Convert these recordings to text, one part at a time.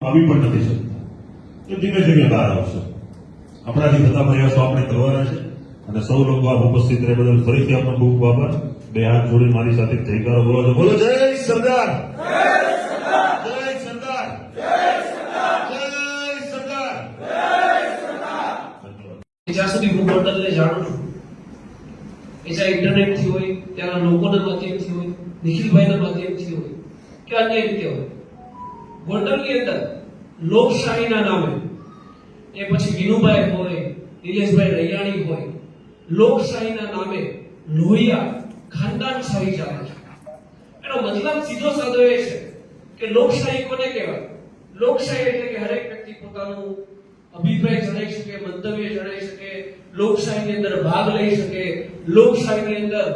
આવી પણ નથી શકતા. તો ધીમે ધીમે બહાર આવશે. આપણાથી થતા પ્રયાસો આપણે કરવાના છે અને સૌ લોકો આ ઉપસ્થિત રહે બદલ ફરીથી આપણો ખૂબ ખૂબ આભાર. બે હાથ જોડી મારી સાથે જયકારો બોલો છો. બોલો જય સરદાર, જય સરદાર, જય સરદાર. જ્યાં સુધી હું ગોંડલને જાણું છું, એ ચાહે ઇન્ટરનેટથી હોય, ત્યાંના લોકોના માધ્યમથી હોય, નિખિલભાઈના માધ્યમથી હોય કે અન્ય રીતે હોય, ગોંડલની અંદર લોકશાહીના નામે એ પછી વિનુભાઈ હોય, નિલેશભાઈ રૈયાણી હોય, લોકશાહીના નામે લોહિયા ખાનદાનશાહી ચાલે છે. એનો મતલબ સીધો સાદો એ છે કે લોકશાહી કોને કહેવાય? લોકશાહી એટલે કે હરેક વ્યક્તિ પોતાનું અભિપ્રાય જણાવી શકે, મંતવ્ય જણાવી શકે, લોકશાહીની અંદર ભાગ લઈ શકે, લોકશાહીની અંદર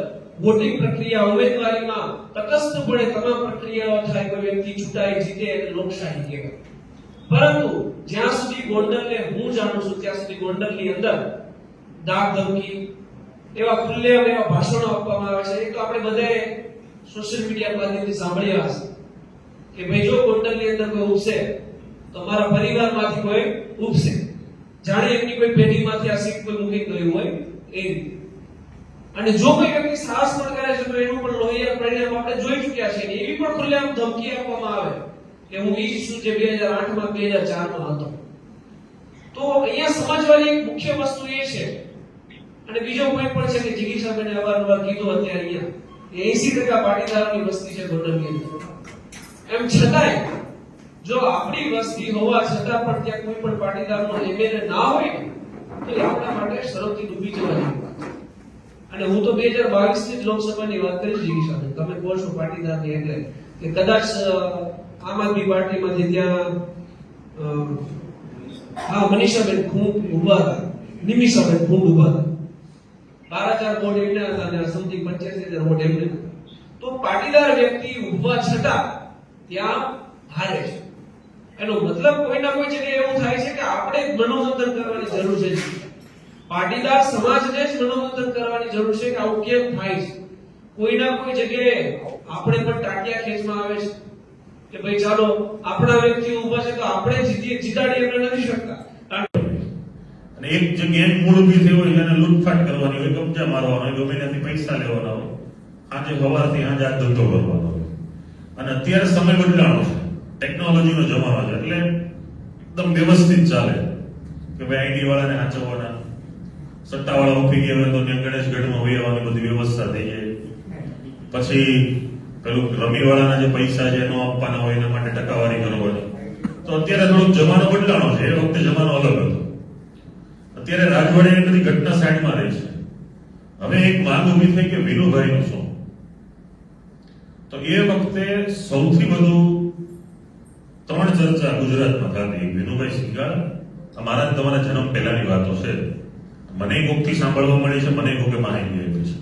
વોટિંગ પ્રક્રિયા, ઉમેદવારીમાં તટસ્થપણે તમામ પ્રક્રિયાઓ થાય, કોઈ વ્યક્તિ ચૂંટાય જીતે એટલે લોકશાહી કહેવાય. પરંતુ જ્યાં સુધી ગોંડલને હું જાણું છું ત્યાં સુધી ગોંડલની અંદર દાગ ધમકી એવા ખુલ્લેઆમ એવા ભાષણો આપવામાં આવે છે. એક તો આપણે બધાએ સોશિયલ મીડિયા માધ્યમથી સાંભળ્યા હશે કે ભાઈ જો ગોંડલની અંદર કોઈ ઉપસે તો મારા પરિવારમાંથી કોઈ ઉપસે, જાણે એમની કોઈ પેઢીમાંથી આ સીટ કોઈ મૂકી ગયું હોય એ રીતે. અને જો કોઈ વ્યક્તિ સાહસ પણ કરે છે તો એનું પણ લોહિયા પરિણામ આપણે જોઈ ચૂક્યા છે. એવી પણ ખુલ્લેઆમ ધમકી આપવામાં આવે કે હું ઈ જ છું જે 2008 માં 2004 માં હતો. તો અહીંયા સમજવાની એક મુખ્ય વસ્તુ એ છે, અને બીજો પોઈન્ટ પણ છે કે જિગીશાબેને અવારનવાર કીધું અત્યારે અહીંયા 80% પાટીદારોની વસ્તી છે ગોંડલની અંદર. એમ છતાંય જો આપણી વસ્તી હોવા છતાં પણ ત્યાં કોઈ પણ પાટીદારનો એમએલએ ના હોય તો એ આપણા માટે શરમથી ડૂબી જવાની વાત. અને હું તો 2022 ની લોકસભાની વાત કરી જિગીશાબેન, તમે કહો છો પાટીદારની એટલે કે કદાચ આમ આદમી પાર્ટીમાંથી ત્યાં મનીષાબેન ખૂબ ઉભા હતા, નિમિષાબેન ખૂબ ઉભા હતા, 12,000 વોટ એમને હતા અને સમથિંગ 85,000 વોટ એમને. તો પાટીદાર વ્યક્તિ ઉભા છતાં ત્યાં હારે છે. એનો મતલબ કોઈના કોઈ જગ્યાએ એવું થાય છે કે આપણે મનોમંથન કરવાની જરૂર છે. પાટીદાર સમાજને જ મનોમંથન કરવાની જરૂર છે કે આવું કેમ થાય છે. કોઈના કોઈ જગ્યાએ આપણે પણ ટાંટિયા ખેંચમાં આવે છે કે ભાઈ ચાલો આપણા વ્યક્તિ ઊભા છે તો આપણે જીતાડી એમને નથી શકતા. અને એક જગ્યાએ મૂળ ઊભી થઈ હોય એને લૂંટફાટ કરવાની હોય, કબજા મારવાનો હોય, ગમે ત્યાંથી પૈસા લેવાના હોય, આજે સવારથી સાંજે આ ધંધો કરવાનો હોય. અને અત્યારે સમય બદલાણો છે, ટેકનોલોજીનો જમાનો છે, એટલે એકદમ વ્યવસ્થિત ચાલે કે ભાઈ આઈડી વાળાને સાચવવાના, સટ્ટાવાળા ઉભી ગયા હોય તો ત્યાં ગણેશગઢમાં વહી આવવાની બધી વ્યવસ્થા થઈ જાય. પછી પેલું રમીવાળાના જે પૈસા છે એનો આપવાના હોય એના માટે ટકાવારી કરવાની. તો અત્યારે થોડોક જમાનો બદલાણો છે, એ વખતે જમાનો અલગ હતો. અત્યારે રાજવાડીની બધી ઘટના સાઈડમાં રહી છે. હવે એક માંગ ઉભી થઈ કે વિનુભાઈનું શું? તો એ વખતે સૌથી વધુ 3 ચર્ચા ગુજરાતમાં થતી. વિનુભાઈ સિંગાળ, અમારા તમારા જન્મ પહેલાની વાતો છે, મને કોકથી સાંભળવા મળી છે, મને કોકે માહિતી આપી છે.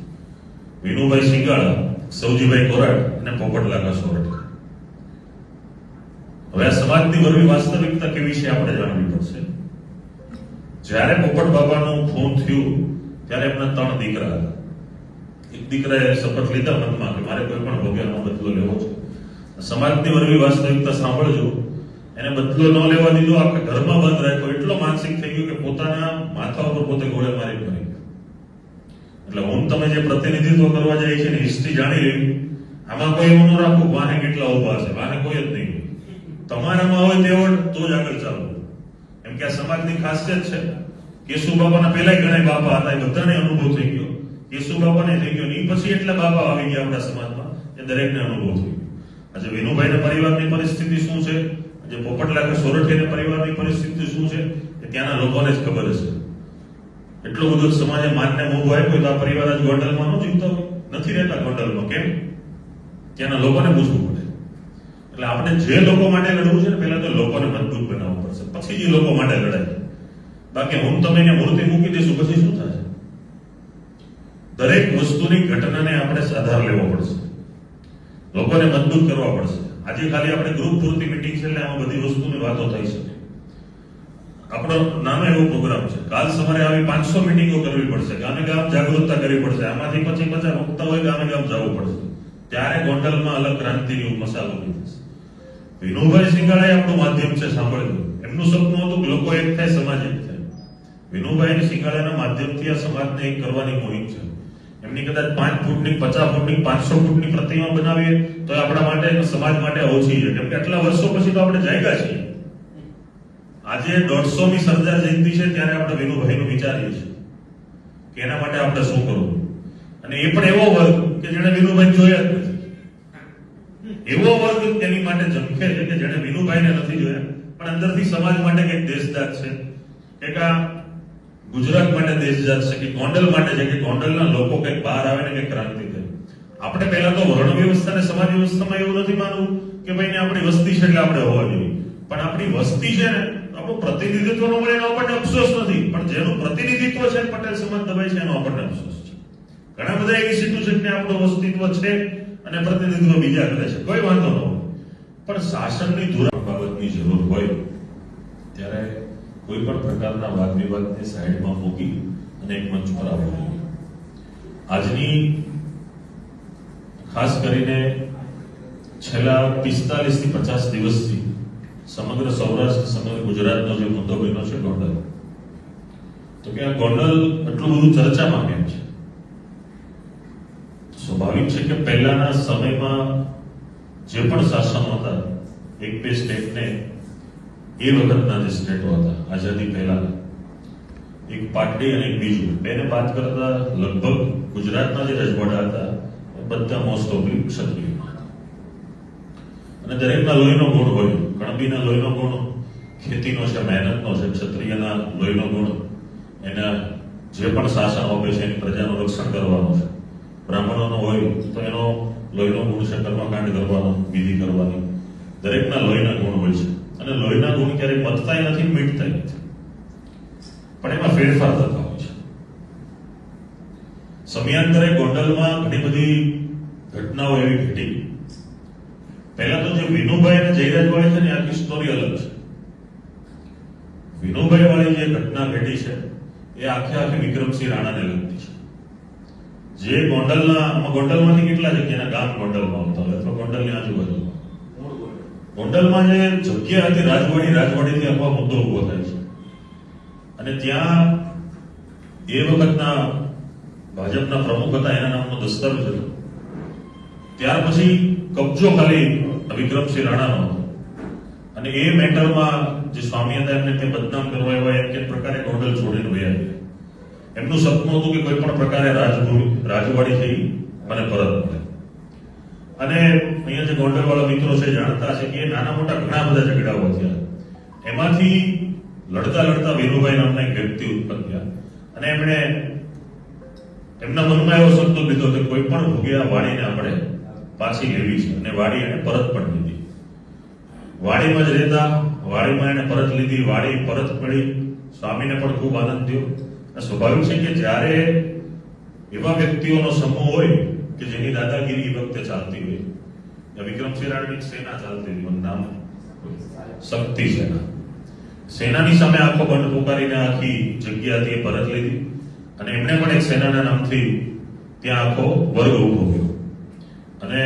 વિનુભાઈ સિંગાળ, સૌજીભાઈ કોરાટ અને પોપટલાલ સોરઠ. હવે આ સમાજની વરવી વાસ્તવિકતા કેવી છે આપણે જાણવી પડશે. જ્યારે પોપટ બાબાનું ખૂન થયું ત્યારે એમના 3 દીકરા હતા. એક દીકરાએ શપથ લીધા મનમાં કે મારે કોઈ પણ ભોગ્યાનો બદલો લેવો છે. સમાજની વરવી વાસ્તવિકતા સાંભળજો, એને બદલો ન લેવા દીધો, આખા ઘરમાં બંધ રાખ્યો. એટલો માનસિક થઈ ગયો કે પોતાના માથા ઉપર પોતે ગોળે મારી કરી. એટલે હું તમે જે પ્રતિનિધિત્વ કરવા જાય છે ને હિસ્ટ્રી જાણી લેવી. આમાં કોઈ એવું ન રાખવું વાને કેટલા ઉભા છે, વાને કોઈ જ નહીં. તમારામાં હોય તેવડ તો જ આગળ ચાલો. એમ કે આ સમાજની ખાસિયત છે. કેશુ બાપાના પહેલા ઘણા બાપા હતા, એ બધાને અનુભવ થઈ ગયો. કેશુ બાપાને થઈ ગયો, એ પછી એટલા બાપા આવી ગયા આપણા સમાજમાં, એ દરેકને અનુભવ થઈ ગયો. આજે વિનુભાઈના પરિવારની પરિસ્થિતિ શું છે, આજે પોપટલાલ સોરઠીના પરિવારની પરિસ્થિતિ શું છે, એ ત્યાંના લોકોને જ ખબર છે. એટલો બધો સમાજે માનને મોભો આપ્યો તો આ પરિવાર આજ ગોંડલમાં ન જીવતા હોય, નથી રહેતા ગોંડલમાં. કેમ? ત્યાંના લોકોને પૂછવું પડે. એટલે આપણે જે લોકો માટે લડવું છે ને, પહેલા તો લોકોને મજબૂત બનાવવું પડશે, પછી જે લોકો માટે લડાય. બાકી હું તમે એને મૂર્તિ મૂકી દઈશું પછી શું થશે? દરેક વસ્તુની ઘટનાને આપણે આધાર લેવો પડશે, લોકોને મજબૂત કરવા પડશે. આજે ખાલી આપણે ગ્રુપ પૂરતી મીટિંગ છે એટલે આમાં બધી વસ્તુની વાતો થઈ શકે. આપણો નાનો એવો પ્રોગ્રામ છે, કાલ સવારે આવી 500 મીટિંગો કરવી પડશે, ગામે ગામ જાગૃતતા કરવી પડશે. આમાંથી પછી 50 વક્તા હોય ગામે ગામ જવું પડશે. ત્યારે ગોંડલમાં અલગ ક્રાંતિની મસાલો થશે. વિનુભાઈ સિંગાળા આપણું માધ્યમ છે, સાંભળજો. એમનું સપનું હતું કે લોકો એક થાય, સમાજ એક થાય. વિનુભાઈ સિંગાળાના માધ્યમથી આ સમાજને એક કરવાની મુહિમ છે. એમની કદાચ 5 ફૂટની, 50 ફૂટની, 500 ફૂટની પ્રતિમા બનાવીએ તો આપણા માટે, સમાજ માટે ઓછી છે. કેમ કે આટલા વર્ષો પછી તો આપણે જાગ્યા છીએ. આજે 150મી સરદાર જયંતિ છે, ત્યારે આપણે વિનુભાઈનું વિચારીએ છીએ કે એના માટે આપણે શું કરવું. અને એ પણ એવો વર્ગ કે જેણે વિનુભાઈ જોયા જ નથી. એવો વર્ગ તેની માટે ઝંખે છે કે જેણે વિનુભાઈને નથી જોયા, પણ અંદરથી સમાજ માટે કંઈક દેશદાત છે, કંઈક આ ગુજરાત માટે દેશજાત છે, કે ગોંડલ માટે છે, કે ગોંડલના લોકો કંઈક બહાર આવે ને કંઈક ક્રાંતિ થાય. આપણે પહેલા તો વર્ણ વ્યવસ્થા અને સમાજ વ્યવસ્થામાં એવું નથી માનવું કે ભાઈ ને આપણી વસ્તી છે એટલે આપણે હોવા જોઈએ, પણ આપણી વસ્તી છે ને, આપણું પ્રતિનિધિત્વ ન મળે એનો આપણને અફસોસ નથી, પણ જેનું પ્રતિનિધિત્વ છે પટેલ સમાજ દબાય છે એનો આપણને અફસોસ છે. ઘણા બધા એવી ઇન્સ્ટિટ્યુશન ને આપણું અસ્તિત્વ છે અને પ્રતિનિધિત્વ બીજા કરે છે, કોઈ વાંધો ન હોય, પણ શાસનની ધોરણ બાબતની જરૂર હોય ત્યારે કોઈ પણ પ્રકારના વાદ વિવાદને સાઈડમાં મૂકી અને એક મંચ પર આવવું જોઈએ. આજની ખાસ કરીને છેલ્લા 45 થી 50 દિવસથી સમગ્ર સૌરાષ્ટ્ર, સમગ્ર ગુજરાતનો જે મુદ્દો બન્યો છે ગોંડલ, તો કે આ ગોંડલ એટલું બધું ચર્ચામાં કેમ છે? સ્વાભાવિક છે કે પહેલાના સમયમાં જે પણ શાસનો હતા, એક બે સ્ટેટને, એ વખતના જે સ્ટેટો હતા આઝાદી પહેલાના, એક પાટડી અને એક બીજું, બેને બાદ કરતા લગભગ ગુજરાતના જે રજવાડા હતા બધા મોસ્ટ ઓફલી ક્ષત્રિયોમાં હતા. અને દરેકના લોહીનો ગુણ હોય. કણબીના લોહીનો ગુણ ખેતીનો છે, મહેનતનો છે. ક્ષત્રિયના લોહીનો ગુણ એના જે પણ શાસન આપે છે એની પ્રજાનું રક્ષણ કરવાનું છે. બ્રાહ્મણોનો હોય તો એનો લોહીનો ગુણ છે કર્મકાંડ કરવાનો, વિધિ કરવાની. દરેકના લોહીના ગુણ હોય છે, અને લોહીના ગુણ ક્યારેક વધતાય નથી, મીટતાય નથી, પણ એમાં ફેરફાર થતા હોય છે. સમયાંતરે ગોંડલમાં ઘણી બધી ઘટનાઓ એવી ઘટી. પહેલા તો જે વિનુભાઈ અને જયરાજ વાળી છે ને, આખી સ્ટોરી અલગ છે. વિનુભાઈ વાળી જે ઘટના ઘટી છે એ આખી વિક્રમસિંહ રાણાને લગતી છે. જે ગોંડલમાંથી કેટલા જગ્યાના ગામ ગોંડલમાં આવતા હોય અથવા ગોંડલની આજુબાજુમાં, ગોંડલમાં જે જગ્યા હતી રાજવાડીથી આખો મુદ્દો ઉભો થાય છે. અને ત્યાં એ વખતના ભાજપના પ્રમુખ હતા, એના નામનો દસ્તાવેજ હતો. ત્યાર પછી કબજો ખાલી વિક્રમસિંહ રાણાનો હતો, અને એ મેટરમાં જે સ્વામી હતા એમને ત્યાં બદનામ કરવા એવા એક પ્રકારે ગોંડલ છોડીને વયા ગયા. એમનું સપનું હતું કે કોઈ પણ પ્રકારે રાજવાડીથી મને પરત મળે. અને અહીંયા જે ગોંડલ વાળા મિત્રો છે જાણતા છે કે એ નાના મોટા ઘણા બધા ઝઘડાઓ થયા. એમાંથી લડતા વિનુભાઈ નામના એક વ્યક્તિ ઉત્પન્ન થયા, અને એમણે એમના મનમાં એવો સંતો લીધો કે કોઈ પણ ભોગ્યા વાડીને આપણે પાછી લેવી છે, અને વાડી એને પરત પણ લીધી. વાડીમાં જ રહેતા, વાડીમાં એને પરત લીધી, વાડી પરત મળી. સ્વામીને પણ ખૂબ આનંદ થયો. સ્વાભાવિક છે કે જ્યારે એવા વ્યક્તિઓનો સમૂહ હોય કે જેની દાદાગીરી એ વખતે ચાલતી હોય, વિક્રમસિંહ રાણાની સેના ચાલતી હતી, નામ શક્તિ સેનાની સામે આખો બંધ પુકારીને આખી જગ્યાથી પરત લીધી, અને એમણે પણ એક સેનાના નામથી ત્યાં આખો વર્ગ ઉભો થયો. અને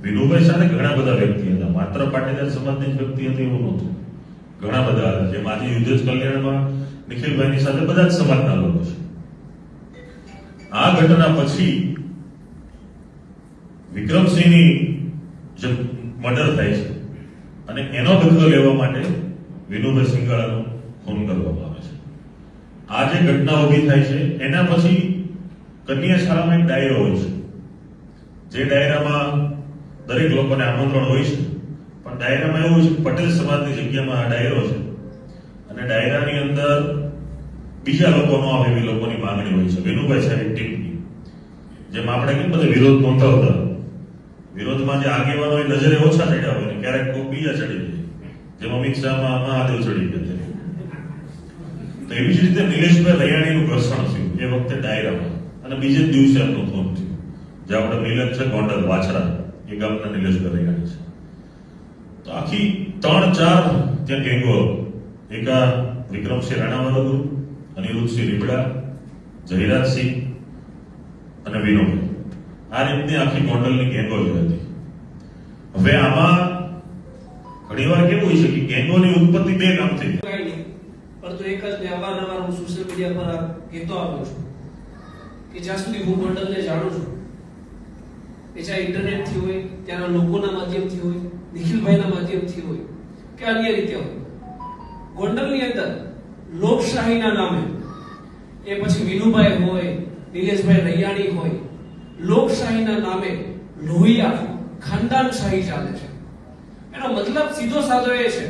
વિનુભાઈ સાથે ઘણા બધા વ્યક્તિ હતા, માત્ર પાટીદાર સમાજની જ વ્યક્તિ હતી એવું નહોતું, ઘણા બધા હતા. જેમ આજે યુદ્ધ કલ્યાણમાં નિખિલભાઈની સાથે બધા જ સમાજના લોકો છે. આ ઘટના પછી વિક્રમસિંહની જે મર્ડર થાય છે, અને એનો બદલો લેવા માટે વિનુભાઈ સિંગાળાનું ખૂન કરવામાં આવે છે. આ જે ઘટના ઉભી થાય છે એના પછી કન્યા શાળામાં એક ડાયરો હોય છે, જે ડાયરામાં દરેક લોકોને આમંત્રણ હોય છે, પણ ડાયરામાં એવું છે પટેલ સમાજની જગ્યામાં આ ડાયરો છે, અને ડાયરાની અંદર બીજા લોકો નો આવે એવી લોકોની માંગણી હોય છે. વિનુભાઈ સાહેબ ટીમની જેમ આપણે કેમ બધા વિરોધ નોંધાવતા, વિરોધમાં જે આગેવાનો હોય નજરે ઓછા ચડ્યા હોય ને ક્યારેક કોઈ બીજા ચડી જાય, જેમ અમિત શાહમાં મહાદેવ ચડી ગયા. તો એવી જ રીતે નિલેશભાઈ રૈયાણીનું ઘર્ષણ થયું એ વખતે ડાયરામાં, અને બીજે જ દિવસે એમનું ખૂન થયું. જે આપણે મિલન છે ગોંડલ વાછરા, એ ગામના નિલેશભાઈ રૈયાણી છે. તો આખી 3-4 ત્યાં ગેંગો, એક આ વિક્રમસિંહ રાણાવાળો ગ્રુપ, અનિરુદ્ધસિંહ રીબડા, જયરાજસિંહ અને વિનોભાઈ, આ રીતની આખી ગોંડલની ગેંગો જ હતી. હવે આમાં ઘણીવાર કેવું હોય છે કે ગેંગોની ઉત્પત્તિ બે કામથી થાય. કાંઈ નહીં, પરંતુ એક જ મેં અવારનવાર હું સોશિયલ મીડિયા પર આ કહેતો આવ્યો છું કે જ્યાં સુધી હું ગોંડલને જાણું છું એ ચાહે ઇન્ટરનેટથી હોય, ત્યાંના લોકોના માધ્યમથી હોય, નિખિલભાઈના માધ્યમથી હોય કે અન્ય રીતે હોય, ગોંડલની અંદર લોકશાહીના નામે એ પછી વિનુભાઈ હોય, નિલેશભાઈ રૈયાણી હોય, લોકશાહીના નામે લોહિયા ખાનદાનશાહી ચાલે છે. એનો મતલબ સીધો સાધો એ છે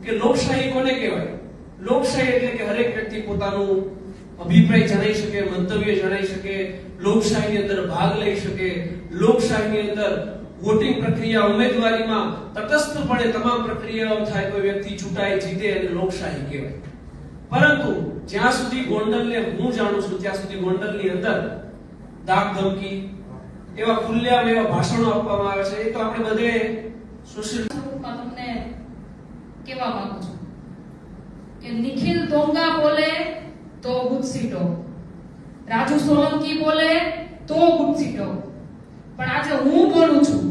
કે લોકશાહી કોને કહેવાય? લોકશાહી એટલે કે હરેક વ્યક્તિ પોતાનું અભિપ્રાય જણાવી શકે, મંતવ્ય જણાવી શકે, લોકશાહીની અંદર ભાગ લઈ શકે, લોકશાહીની અંદર વોટિંગ પ્રક્રિયા, ઉમેદવારીમાં તટસ્થપણે તમામ પ્રક્રિયાઓ થાય, કોઈ વ્યક્તિ ચૂંટાય, જીતે અને લોકશાહી કહેવાય. પરંતુ જ્યાં સુધી ગોંડલને હું જાણું છું ત્યાં સુધી ગોંડલની અંદર દાગ ધમકી, એવા ખુલ્લેઆમ એવા ભાષણો આપવામાં આવે છે. એ તો આપણે બધે સોશિયલ તમને કેવા માંગુ છું કે નિખિલ દોંગા બોલે તો ગુસ્સીટો, રાજુ સોલંકી બોલે તો ગુસ્સીટો, પણ આજે હું બોલું છું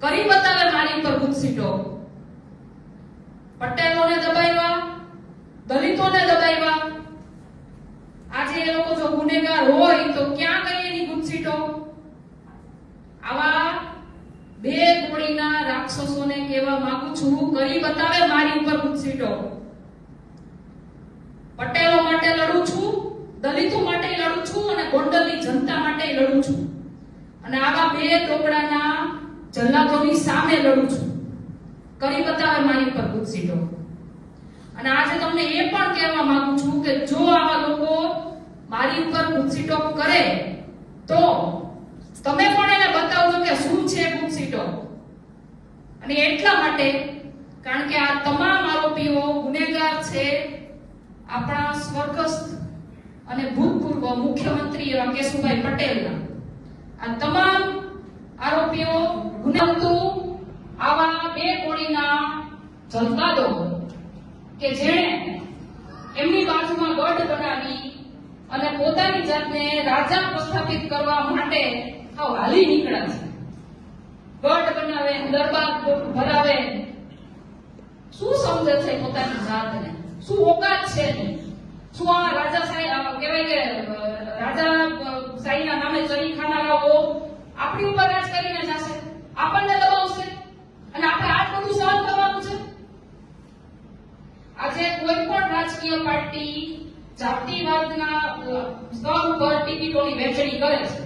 કરી બતાવે મારી પર ગુસ્સીટો. પટેલોને દબાવ્યા, દલિતોને દબાવ્યા. આજે એ લોકો જો ગુનેગાર હોય તો ક્યાં ગઈ એની ગુસ્સીટો? આવા બે ગોળીના રાક્ષસોને કહેવા માંગુ છું, કરી બતાવે મારી ઉપર ગુસ્સીટો. પટેલો માટે લડું છું, દલિતો માટે લડું છું અને ગોંડલની જનતા માટે લડું છું. અને આવા બે ટોકડાના જલ્લાદોની સામે લડું છું, કરી બતાવે મારી ઉપર ગુસ્સીટો. અને આજે તમને એ પણ કહેવા માંગુ છું કે જો આવા લોકો મારી ઉપર ગુસ્સીટો કરે તો તમે પણ એને બતાવજો કે શું છે ગુસ્સીટો. અને એટલા માટે કારણ કે આ તમામ આરોપીઓ ગુનેગાર છે આપણા સ્વર્ગસ્થ અને ભૂતપૂર્વ મુખ્યમંત્રી એવા કેશુભાઈ પટેલના. આ તમામ આરોપીઓ ગુનેગાર આવા બે કોણીના જલદાદો કે જેણે એમની બાજુમાં ગઢ બનાવી અને પોતાની જાતને રાજા પ્રસ્થાપિત કરવા માટે હાલી નીકળ્યા છે. ગઢ બનાવે, દરબાર ભરાવે. શું સમજે છે પોતાની જાતને? શું ઓકાત છે એની? શું આ રાજાશાહી કહેવાય કે રાજાશાહીના નામે ચરી ખાનારાઓ આપણી ઉપર રાજ કરીને જશે, આપણને દબાવશે અને આપણે આ બધું સહન કરવાનું છે? આજે કોઈ પણ રાજકીય પાર્ટી જાતિવાદના સ્તર ઉપર ટિકિટોની વહેંચણી કરે છે,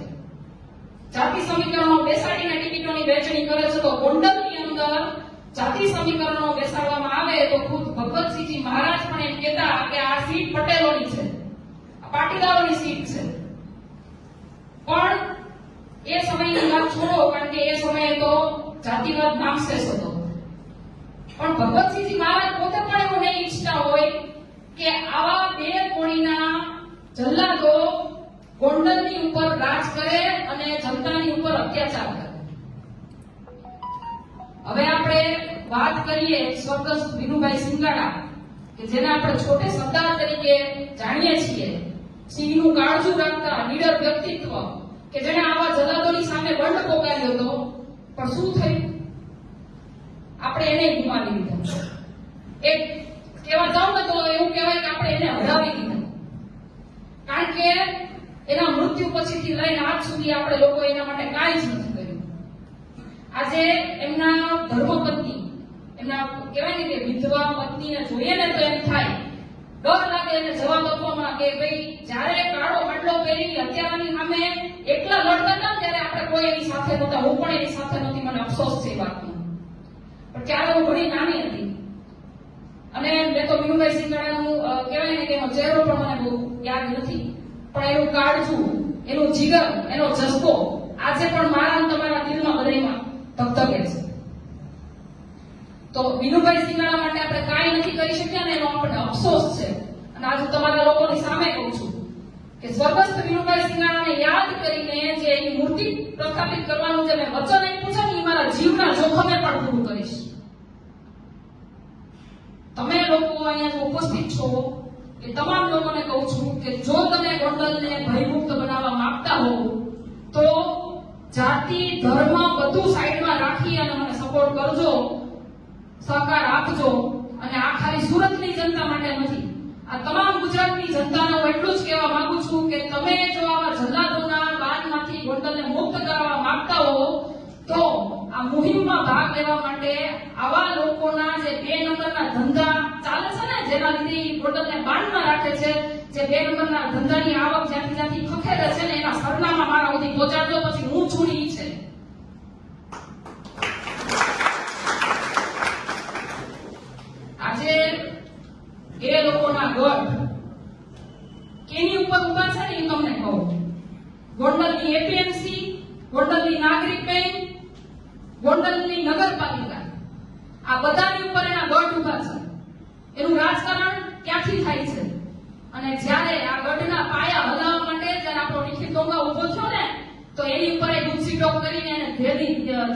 જાતિ સમીકરણો બેસાડીને ટિકિટોની વહેંચણી કરે છે. તો ગોંડલની અંદર જાતિ સમીકરણો બેસાડવામાં આવે તો ખુદ ભગવતસિંહજી મહારાજ પણ એમ કહેતા કે આ સીટ પટેલોની છે, આ પાટીદારોની સીટ છે. પણ એ સમયની વાત છોડો, કારણ કે એ સમયે તો જાતિવાદ નામશેષ હતો. પણ ભગવતસિંહજી મહારાજ પોતે પણ એવું નહીં ઈચ્છતા હોય કે આવા બે કોણીના જલ્લાદો ગોંડલની ઉપર રાજ કરે અને જનતાની ઉપર અત્યાચાર કરે. હવે આપણે વાત કરીએ સ્વર્ગસ્થ વિનુભાઈ સિંગાડા કે જેને આપણે છોટે સરદાર તરીકે જાણીએ છીએ. સિંહનું કાળજું રાખતા નીડર વ્યક્તિત્વ કે જેને આવા જલ્લાદોની સામે બંધ પોકાર્યો હતો, પણ શું થયું? આપણે એને ગુમાવી દીધા. એક કહેવા જાવ ને તો એવું કહેવાય કે આપણે એને હરાવી દીધા. કારણ કે એના મૃત્યુ પછીથી લઈને આજ સુધી આપણે લોકો એના માટે કાંઈ જ નથી કર્યું. આજે એમના ધર્મપત્ની, એમના કહેવાય ને કે વિધવા પત્નીને જોઈએ ને તો એમ થાય, ડર લાગે એને જવાબ આપવામાં કે ભાઈ જ્યારે કાળો મંડલો પહેરી હત્યારાની સામે એકલા લડતા હતા ત્યારે આપણે કોઈ એની સાથે નહોતા. હું પણ એની સાથે નહોતી, મને અફસોસ છે એ વાતનો. પણ ત્યારે હું ઘણી નાની હતી અને મેં તો વિનુભાઈ સિંગાડાનું કહેવાય ને કે એનો ચહેરો પણ મને બહુ યાદ નથી, પણ એનું કાળજું, એનું જીગર, એનો જذ્બો આજે પણ મારા અને તમારા દિલમાં હૃદયમાં ધગધગે છે. તો વિનુભાઈ સિંગાડા માટે આપણે કાંઈ નથી કરી શક્યા ને એનો આપણને અફસોસ છે. અને આજે તમારા લોકોની સામે કહું છું કે સ્વર્ગસ્થ વિનુભાઈ સિંગાડાને યાદ કરીને જે એની મૂર્તિ પ્રસ્થાપિત કરવાનું જે મેં વચન આપ્યું છે ને એ મારા જીવના જોખમે પણ પૂરું કરીશ. તમે લોકો અહીંયા ઉપસ્થિત છો એ તમામ લોકોને કહું છું કે જો તમે ગોંડલને ભયમુક્ત બનાવવા માંગતા હો તો જાતિ, ધર્મ બધું સાઈડમાં રાખી અને મને સપોર્ટ કરજો. સહકાર આપજો. અને આ ખાલી સુરતની જનતા માટે નથી, આ તમામ ગુજરાતની જનતાને હું એટલું જ કહેવા માંગુ છું કે તમે જો આવા જલ્લાદોના બાનમાંથી ગોંડલને મુક્ત કરવા માંગતા હો તો આ મુહિમમાં ભાગ લેવા માટે આવા લોકોના જે 2 નંબરના ધંધા ચાલે છે ને, જેના લીધે ગોંડલને બાનમાં રાખે છે, જે 2 નંબરના ધંધાની આવક જ્યાંથી ખખેરે છે ને, એના સરનામા મારા સુધી પહોંચાડજો, પછી હું છું ઈ છે. આજે એ લોકોના ગઢ કેની ઉપર ઉભા છે ને એ તમને કહું. ગોંડલની એપીએમસી, ગોંડલની નાગરિક બેંક, ગોંડલની નગરપાલિકા, આ બધાની ઉપર એના ગઢ ઉભા છે. એનું રાજકારણ ક્યાંથી થાય છે? અને જ્યારે આ ગઢના પાયા હલાવવા માટે જ્યારે આપણો નિખિલ ડોંગા ઉભો થયો ને, તો એની ઉપર એ ગુસ્સી ટોક કરીને એને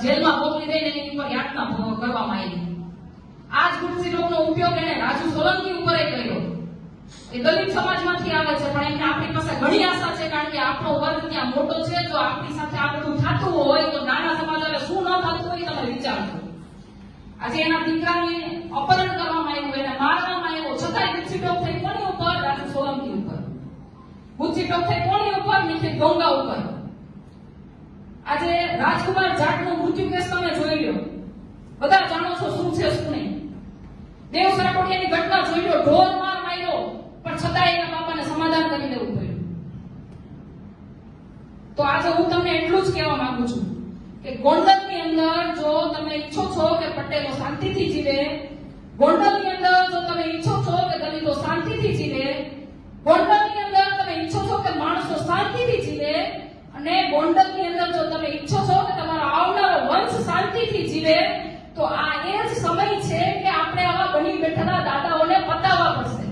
જેલમાં મોકલી દઈને એની ઉપર યાતના કરવામાં આવી. આ જ ગુસ્સી ટોકનો ઉપયોગ એને રાજુ સોલંકી ઉપર કર્યો. એ દલિત સમાજમાંથી આવે છે, પણ એમને આપણી પાસે ઘણી આશા છે, કારણ કે આપણો વર્ગ ત્યાં મોટો છે. જો આપણી સાથે આ બધું થતું હોય તો નાના સમાજ હવે શું ન થતું હોય તમે વિચારજો. આજે એના દીકરાને અપહરણ કરવામાં આવ્યું, એને મારવામાં આવ્યો, છતાંય ગુસ્સી ટોક થઈ કોની ઉપર? રાજુ સોલંકી ઉપર. ગુસ્સી ટોક થઈ કોની ઉપર? નિખિલ ડોંગા ઉપર. આજે રાજકુમાર જાટનો મૃત્યુ કેસ તમે જોઈ લો, બધા જાણો છો શું છે શું નહીં. દેવ સરાકોટિયાની ઘટના જોઈ લો, ઢોર માર માર્યો, પણ છતાં એના બાપાને સમાધાન કરી દેવું પડ્યું. તો આજે હું તમને એટલું જ કહેવા માંગુ છું કે ગોંડલની અંદર જો તમે ઈચ્છો છો કે પટેલો શાંતિથી જીવે, ગોંડલની અંદર જો તમે ઈચ્છો છો કે દલિતો શાંતિથી જીવે, ગોંડલની અંદર તમે ઈચ્છો છો કે માણસો શાંતિથી જીવે, અને ગોંડલની અંદર જો તમે ઈચ્છો છો કે તમારો આવનારો વંશ શાંતિથી જીવે, તો આ એ જ સમય છે કે આપણે આવા બની બેઠેલા દાદાઓને પતાવવા પડશે.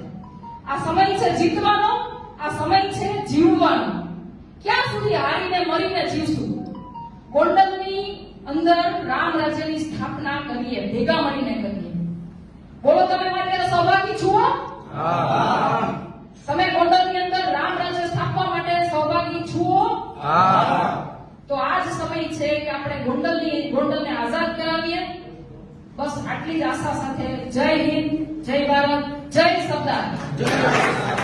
આ સમય છે જીતવાનો, આ સમય છે જીવવાનો. ક્યાં સુધી હારીને મરીને જીવશું? ગોંડલની અંદર રામ રાજ્યની સ્થાપના કરીએ, ભેગા મળીને કરીએ. બોલો, તમે માટે સહભાગી છો? તમે ગોંડલની અંદર રામ રાજ્ય સ્થાપવા માટે સહભાગી છો? તો આ જ સમય છે કે આપણે ગોંડલને આઝાદ કરાવીએ. બસ આટલી જ આશા સાથે જય હિન્દ, જય ભારત, જય સરદાર.